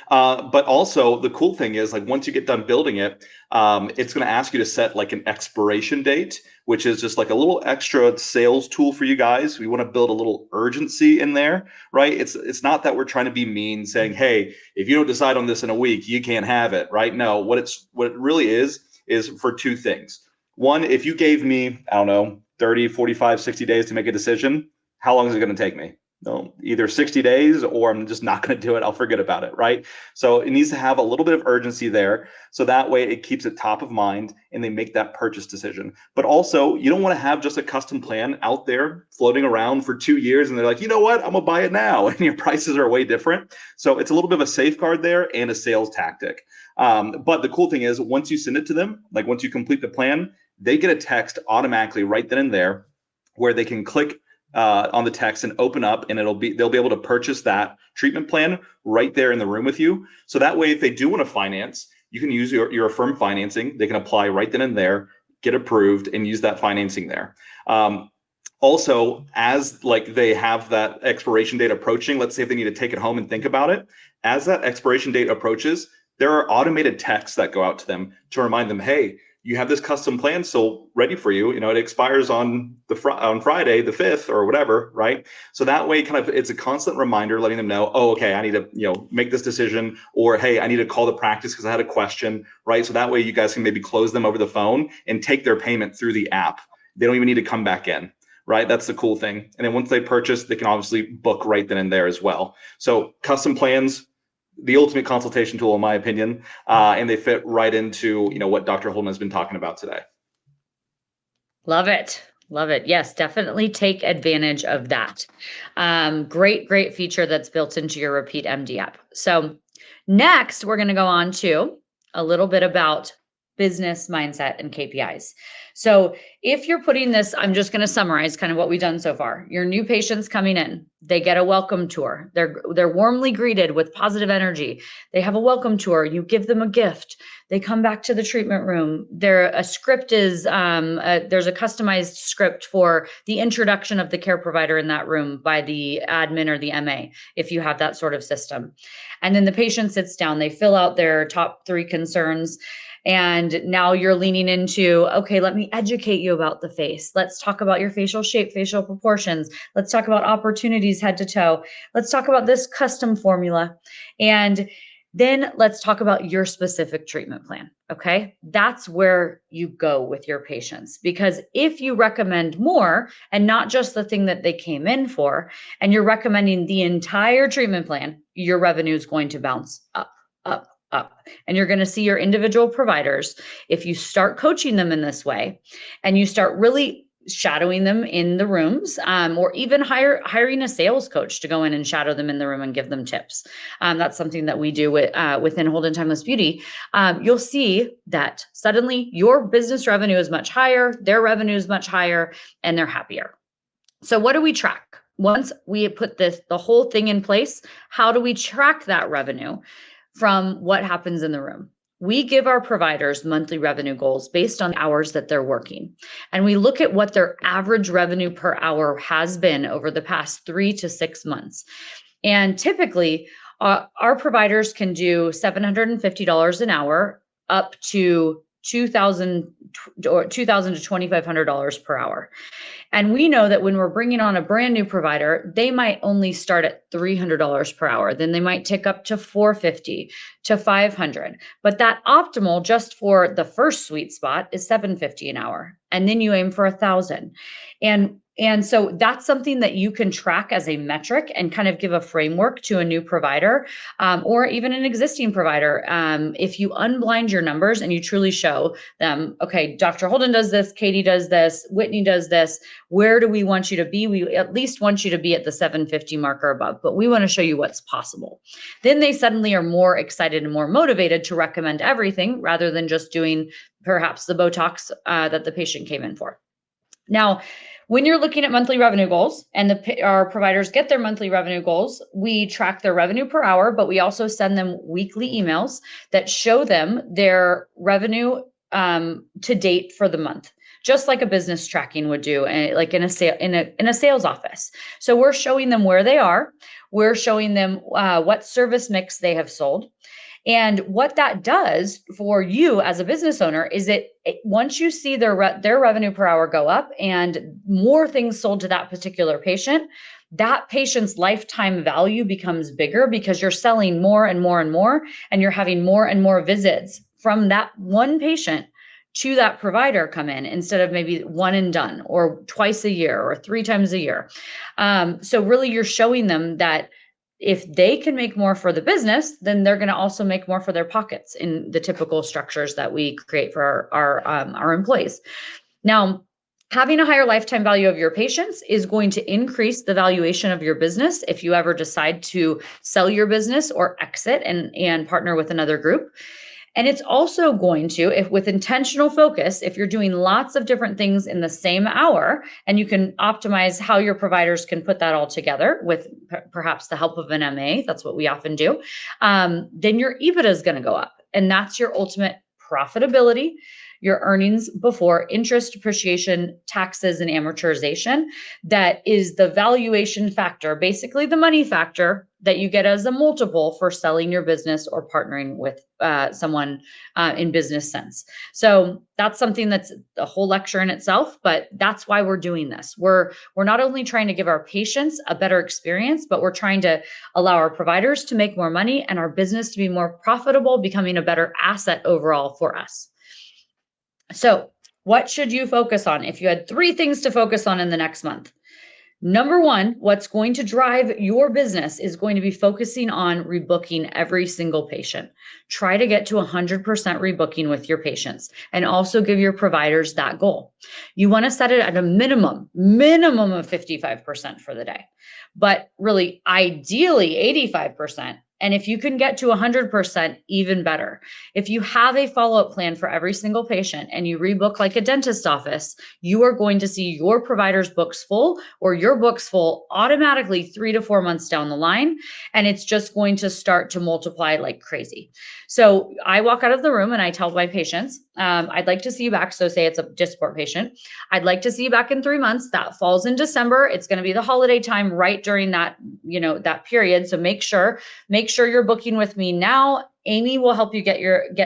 But also the cool thing is, like, once you get done building it, it's going to ask you to set like an expiration date, which is just like a little extra sales tool for you guys. We want to build a little urgency in there, right? It's not that we're trying to be mean saying, hey, if you don't decide on this in a week, you can't have it, right? No, what it really is for 2 things. One, if you gave me, I don't know, 30, 45, 60 days to make a decision, how long is it going to take me? No, either 60 days or I'm just not going to do it. I'll forget about it, right? So it needs to have a little bit of urgency there. So that way it keeps it top of mind and they make that purchase decision. But also, you don't want to have just a custom plan out there floating around for 2 years and they're like, you know what, I'm going to buy it now. And your prices are way different. So it's a little bit of a safeguard there and a sales tactic. But the cool thing is, once you send it to them, like once you complete the plan, they get a text automatically right then and there where they can click on the text and open up, and they'll be able to purchase that treatment plan right there in the room with you. So that way, if they do want to finance, you can use your Affirm financing. They can apply right then and there, get approved, and use that financing there. Also, as like they have that expiration date approaching, let's say if they need to take it home and think about it, as that expiration date approaches, there are automated texts that go out to them to remind them, hey, you have this custom plan still ready for you. It expires on Friday, the 5th or whatever, right? So that way kind of it's a constant reminder letting them know, oh, okay, I need to, make this decision, or, hey, I need to call the practice because I had a question, right? So that way you guys can maybe close them over the phone and take their payment through the app They don't even need to come back in, right? That's the cool thing. And then once they purchase, they can obviously book right then and there as well. So custom plans, the ultimate consultation tool, in my opinion, and they fit right into what Dr. Holden has been talking about today. Love it. Love it. Yes, definitely take advantage of that. Great feature that's built into your RepeatMD app. So next, we're going to go on to a little bit about business mindset and KPIs. So if you're putting this, I'm just going to summarize kind of what we've done so far. Your new patients coming in, they get a welcome tour. They're warmly greeted with positive energy. They have a welcome tour. You give them a gift. They come back to the treatment room. There's a customized script for the introduction of the care provider in that room by the admin or the MA, if you have that sort of system. And then the patient sits down, they fill out their top 3 concerns. And now you're leaning into, okay, let me educate you about the face. Let's talk about your facial shape, facial proportions. Let's talk about opportunities head to toe. Let's talk about this custom formula. And then let's talk about your specific treatment plan. Okay. That's where you go with your patients, because if you recommend more and not just the thing that they came in for, and you're recommending the entire treatment plan, your revenue is going to bounce up. And you're going to see your individual providers, if you start coaching them in this way and you start really shadowing them in the rooms, or even hiring a sales coach to go in and shadow them in the room and give them tips. That's something that we do within Holden Timeless Beauty. You'll see that suddenly your business revenue is much higher, their revenue is much higher, and they're happier. So what do we track? Once we put the whole thing in place, how do we track that revenue from what happens in the room? We give our providers monthly revenue goals based on hours that they're working. And we look at what their average revenue per hour has been over the past 3 to 6 months. And typically, our providers can do $750 an hour up to $2,000 to $2,500 per hour. And we know that when we're bringing on a brand new provider, they might only start at $300 per hour. Then they might tick up to $450 to $500. But that optimal just for the first sweet spot is $750 an hour. And then you aim for $1,000. And so that's something that you can track as a metric and kind of give a framework to a new provider, or even an existing provider. If you unblind your numbers and you truly show them, okay, Dr. Holden does this, Katie does this, Whitney does this, where do we want you to be? We at least want you to be at the 750 mark or above, but we want to show you what's possible. Then they suddenly are more excited and more motivated to recommend everything rather than just doing perhaps the Botox that the patient came in for. Now, when you're looking at monthly revenue goals and our providers get their monthly revenue goals, we track their revenue per hour, but we also send them weekly emails that show them their revenue to date for the month, just like a business tracking would do, like in a sales office. So we're showing them where they are. We're showing them what service mix they have sold. And what that does for you as a business owner is once you see their revenue per hour go up and more things sold to that particular patient, that patient's lifetime value becomes bigger because you're selling more and more and more, and you're having more and more visits from that one patient to that provider come in instead of maybe one and done or twice a year or 3 times a year. So really you're showing them that if they can make more for the business, then they're going to also make more for their pockets in the typical structures that we create for our employees. Now, having a higher lifetime value of your patients is going to increase the valuation of your business if you ever decide to sell your business or exit and partner with another group. And it's also going to, if with intentional focus, if you're doing lots of different things in the same hour, and you can optimize how your providers can put that all together with perhaps the help of an MA, that's what we often do, then your EBITDA is going to go up. And that's your ultimate profitability, your earnings before interest, depreciation, taxes, and amortization. That is the valuation factor, basically the money factor that you get as a multiple for selling your business or partnering with someone in business sense. So that's something that's a whole lecture in itself, but that's why we're doing this. We're not only trying to give our patients a better experience, but we're trying to allow our providers to make more money and our business to be more profitable, becoming a better asset overall for us. So What should you focus on? If you had 3 things to focus on in the next month, number one, what's going to drive your business is going to be focusing on rebooking every single patient. Try to get to 100% rebooking with your patients, and also give your providers that goal. You want to set it at a minimum of 55% for the day, but really ideally 85%. And if you can get to 100%, even better. If you have a follow-up plan for every single patient and you rebook like a dentist office, you are going to see your provider's books full, or your books full automatically 3 to 4 months down the line. And it's just going to start to multiply like crazy. So I walk out of the room and I tell my patients, I'd like to see you back. So say it's a disc support patient. I'd like to see you back in 3 months. That falls in December. It's going to be the holiday time right during that, that period. So make sure you're booking with me now. Amy will help you get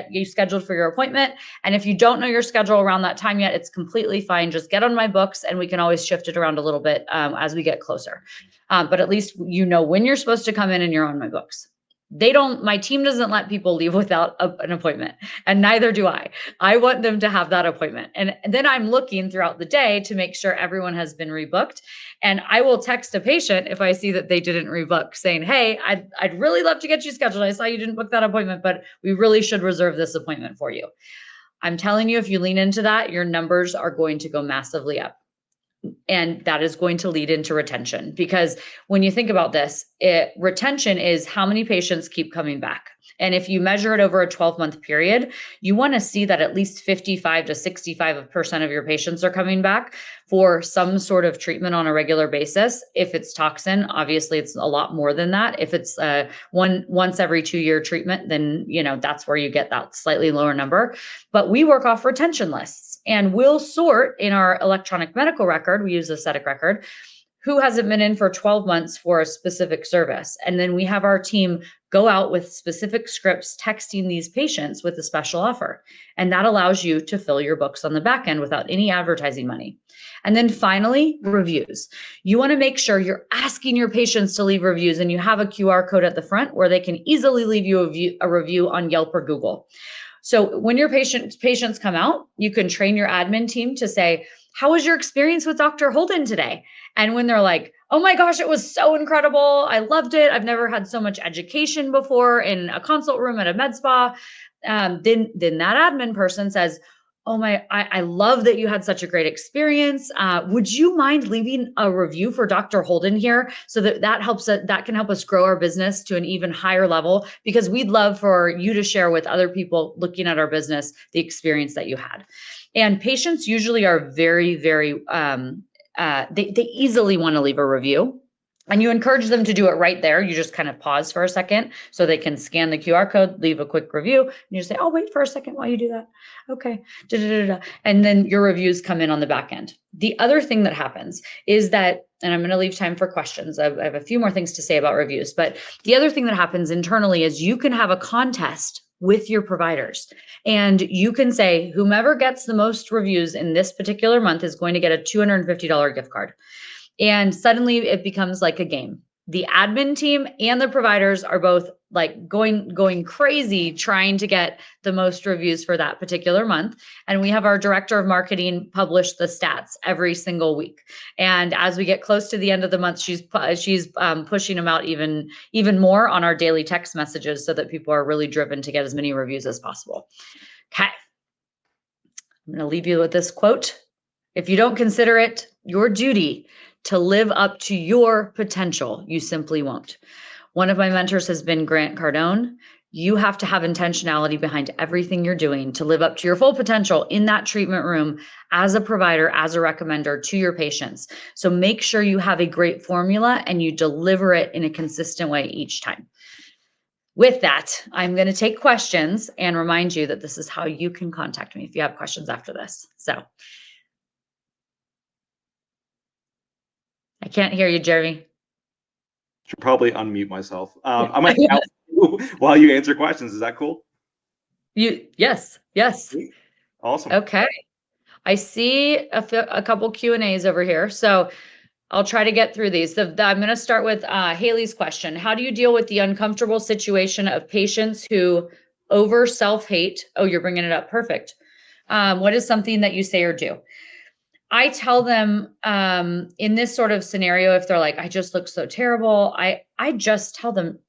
you scheduled for your appointment. And if you don't know your schedule around that time yet, it's completely fine. Just get on my books and we can always shift it around a little bit as we get closer. But at least you know when you're supposed to come in and you're on my books. My team doesn't let people leave without an appointment, and neither do I. I want them to have that appointment. And then I'm looking throughout the day to make sure everyone has been rebooked. And I will text a patient if I see that they didn't rebook, saying, hey, I'd really love to get you scheduled. I saw you didn't book that appointment, but we really should reserve this appointment for you. I'm telling you, if you lean into that, your numbers are going to go massively up. And that is going to lead into retention, because when you think about this, retention is how many patients keep coming back. And if you measure it over a 12-month period, you want to see that at least 55 to 65% of your patients are coming back for some sort of treatment on a regular basis. If it's toxin, obviously it's a lot more than that. If it's once every 2-year treatment, then that's where you get that slightly lower number. But we work off retention lists, and we'll sort in our electronic medical record. We use aesthetic record. Who hasn't been in for 12 months for a specific service? And then we have our team go out with specific scripts, texting these patients with a special offer. And that allows you to fill your books on the back end without any advertising money. And then finally, reviews. You want to make sure you're asking your patients to leave reviews, and you have a QR code at the front where they can easily leave you a review on Yelp or Google. So when your patients come out, you can train your admin team to say, how was your experience with Dr. Holden today? And when they're like, oh my gosh, it was so incredible. I loved it. I've never had so much education before in a consult room at a med spa. Then that admin person says, I love that you had such a great experience. Would you mind leaving a review for Dr. Holden here, so that that can help us grow our business to an even higher level, because we'd love for you to share with other people looking at our business the experience that you had. And patients usually are very, very, they easily want to leave a review. And you encourage them to do it right there. You just kind of pause for a second so they can scan the QR code, leave a quick review, and you say, oh, wait for a second while you do that. Okay. And then your reviews come in on the back end. The other thing that happens is that, and I'm going to leave time for questions. I have a few more things to say about reviews, but the other thing that happens internally is you can have a contest with your providers. And you can say, whomever gets the most reviews in this particular month is going to get a $250 gift card. And suddenly it becomes like a game. The admin team and the providers are both like going crazy trying to get the most reviews for that particular month. And we have our director of marketing publish the stats every single week. And as we get close to the end of the month, she's pushing them out even more on our daily text messages, so that people are really driven to get as many reviews as possible. Okay. I'm going to leave you with this quote. If you don't consider it your duty to live up to your potential, you simply won't. One of my mentors has been Grant Cardone. You have to have intentionality behind everything you're doing to live up to your full potential in that treatment room as a provider, as a recommender to your patients. So make sure you have a great formula and you deliver it in a consistent way each time. With that, I'm going to take questions and remind you that this is how you can contact me if you have questions after this. So I can't hear you, Jeremy. Should probably unmute myself. I might help you while you answer questions. Is that cool? Yes. Awesome. Okay. I see a couple Q&As over here. So I'll try to get through these. I'm going to start with Haley's question. How do you deal with the uncomfortable situation of patients who over self-hate? Oh, you're bringing it up. Perfect. What is something that you say or do? I tell them in this sort of scenario, if they're like, I just look so terrible, I just tell them,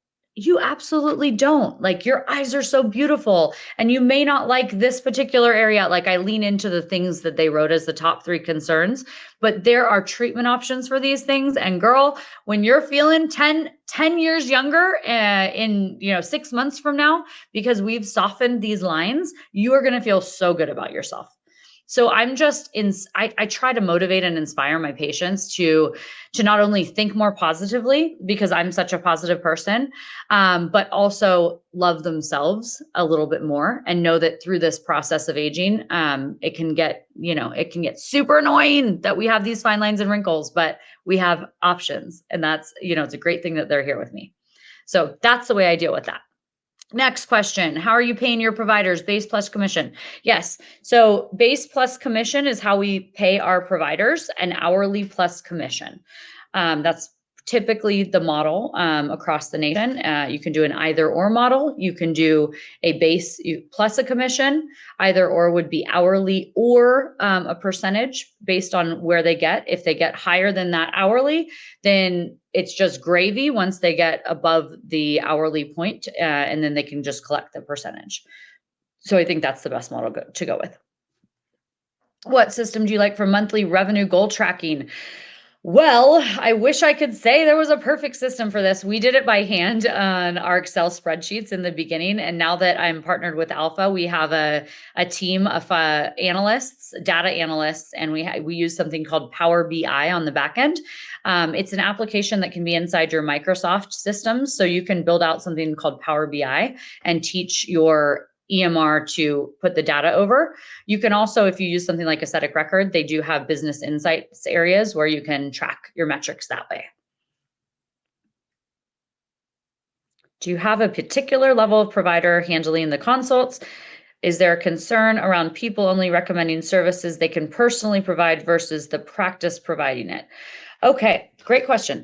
you absolutely don't. Like, your eyes are so beautiful, and you may not like this particular area. Like, I lean into the things that they wrote as the top 3 concerns, but there are treatment options for these things. And girl, when you're feeling 10 years younger in 6 months from now, because we've softened these lines, you are going to feel so good about yourself. So I try to motivate and inspire my patients to not only think more positively, because I'm such a positive person, but also love themselves a little bit more, and know that through this process of aging, it can get super annoying that we have these fine lines and wrinkles, but we have options, and that's, it's a great thing that they're here with me. So that's the way I deal with that. Next question. How are you paying your providers? Base plus commission? Yes. So base plus commission is how we pay our providers, and hourly plus commission. That's typically the model across the nation. You can do an either or model. You can do a base plus a commission. Either or would be hourly or a percentage based on where they get. If they get higher than that hourly, then it's just gravy once they get above the hourly point, and then they can just collect the percentage. So I think that's the best model to go with. What system do you like for monthly revenue goal tracking? Well, I wish I could say there was a perfect system for this. We did it by hand on our Excel spreadsheets in the beginning. And now that I'm partnered with Alpha, we have a team of analysts, data analysts, and we use something called Power BI on the back end. It's an application that can be inside your Microsoft systems. So you can build out something called Power BI and teach your EMR to put the data over. You can also, if you use something like Aesthetic Record, they do have business insights areas where you can track your metrics that way. Do you have a particular level of provider handling the consults? Is there a concern around people only recommending services they can personally provide versus the practice providing it? Okay, great question.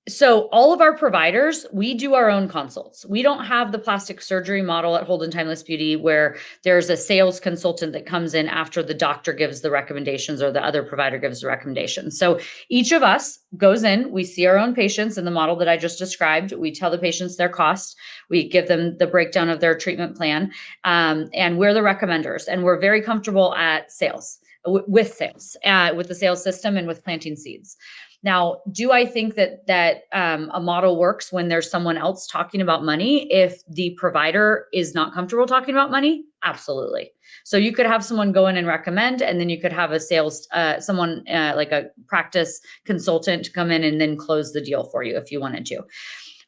So all of our providers, we do our own consults. We don't have the plastic surgery model at Holden Timeless Beauty where there's a sales consultant that comes in after the doctor gives the recommendations or the other provider gives the recommendations. So each of us goes in, we see our own patients in the model that I just described. We tell the patients their cost. We give them the breakdown of their treatment plan, and we're the recommenders. And we're very comfortable at sales, with the sales system and with planting seeds. Now, do I think that a model works when there's someone else talking about money if the provider is not comfortable talking about money? Absolutely. So you could have someone go in and recommend, and then you could have a sales, someone like a practice consultant come in and then close the deal for you if you wanted to.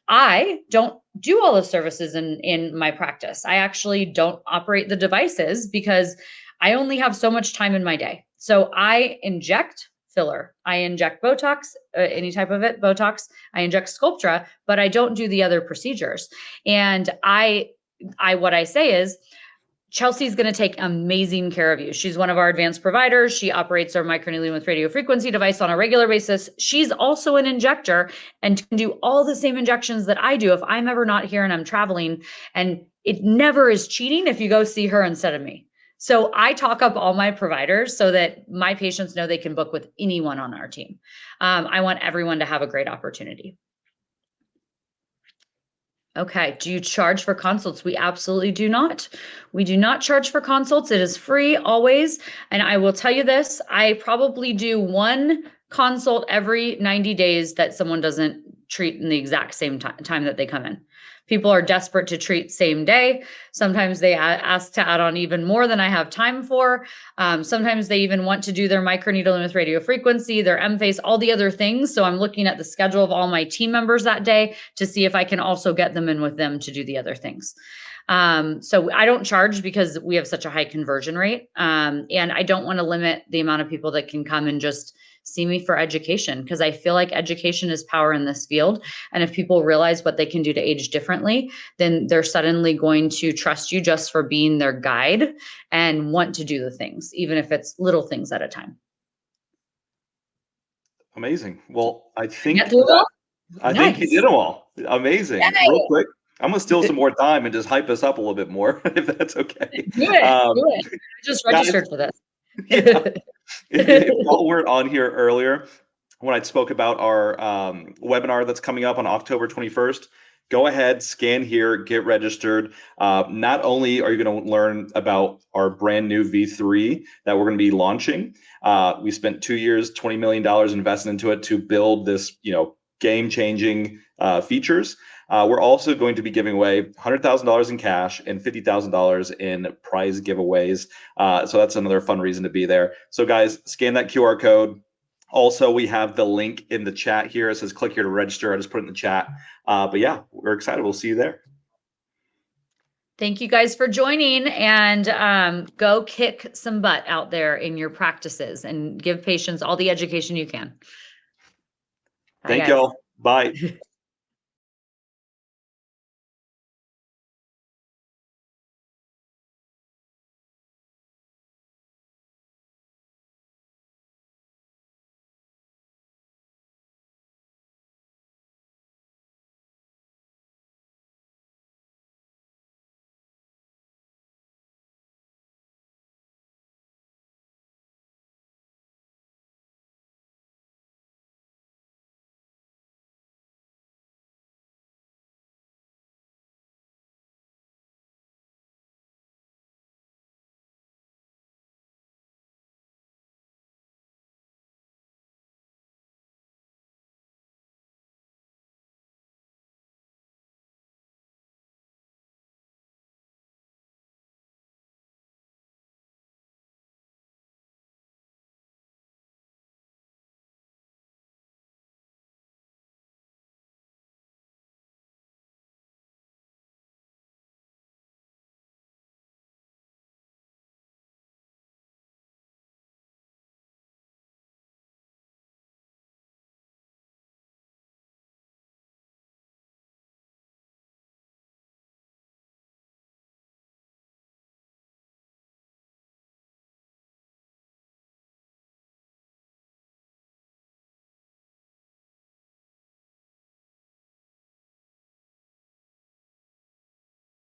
I don't do all the services in my practice. I actually don't operate the devices because I only have so much time in my day. So I inject filler. I inject Botox, any type of it, Botox. I inject Sculptra, but I don't do the other procedures. And what I say is, Chelsea's going to take amazing care of you. She's one of our advanced providers. She operates our microneedling with radio frequency device on a regular basis. She's also an injector and can do all the same injections that I do if I'm ever not here and I'm traveling. And it never is cheating if you go see her instead of me. So I talk up all my providers so that my patients know they can book with anyone on our team. I want everyone to have a great opportunity. Okay, do you charge for consults? We absolutely do not. We do not charge for consults. It is free always. And I will tell you this, I probably do one consult every 90 days that someone doesn't treat in the exact same time that they come in. People are desperate to treat same day. Sometimes they ask to add on even more than I have time for. Sometimes they even want to do their microneedling with radio frequency, their M-face, all the other things. So I'm looking at the schedule of all my team members that day to see if I can also get them in with them to do the other things. So I don't charge because we have such a high conversion rate. And I don't want to limit the amount of people that can come and just see me for education, because I feel like education is power in this field. And if people realize what they can do to age differently, then they're suddenly going to trust you just for being their guide and want to do the things, even if it's little things at a time. Amazing. Well, I think I think you did them all. Amazing. Yay. Real quick, I'm gonna steal some more time and just hype us up a little bit more, if that's okay. Do it. Do Um, it. I just guys, registered for this. yeah, if y'all weren't on here earlier, when I spoke about our webinar that's coming up on October 21st, go ahead, scan here, get registered. Not only are you going to learn about our brand new V3 that we're going to be launching, we spent 2 years, $20 million investing into it to build this, game-changing features. We're also going to be giving away $100,000 in cash and $50,000 in prize giveaways. So that's another fun reason to be there. So guys, scan that QR code. Also, we have the link in the chat here. It says click here to register. I just put it in the chat. But yeah, we're excited. We'll see you there. Thank you guys for joining, and go kick some butt out there in your practices and give patients all the education you can. Bye, Thank guys. y'all. Bye.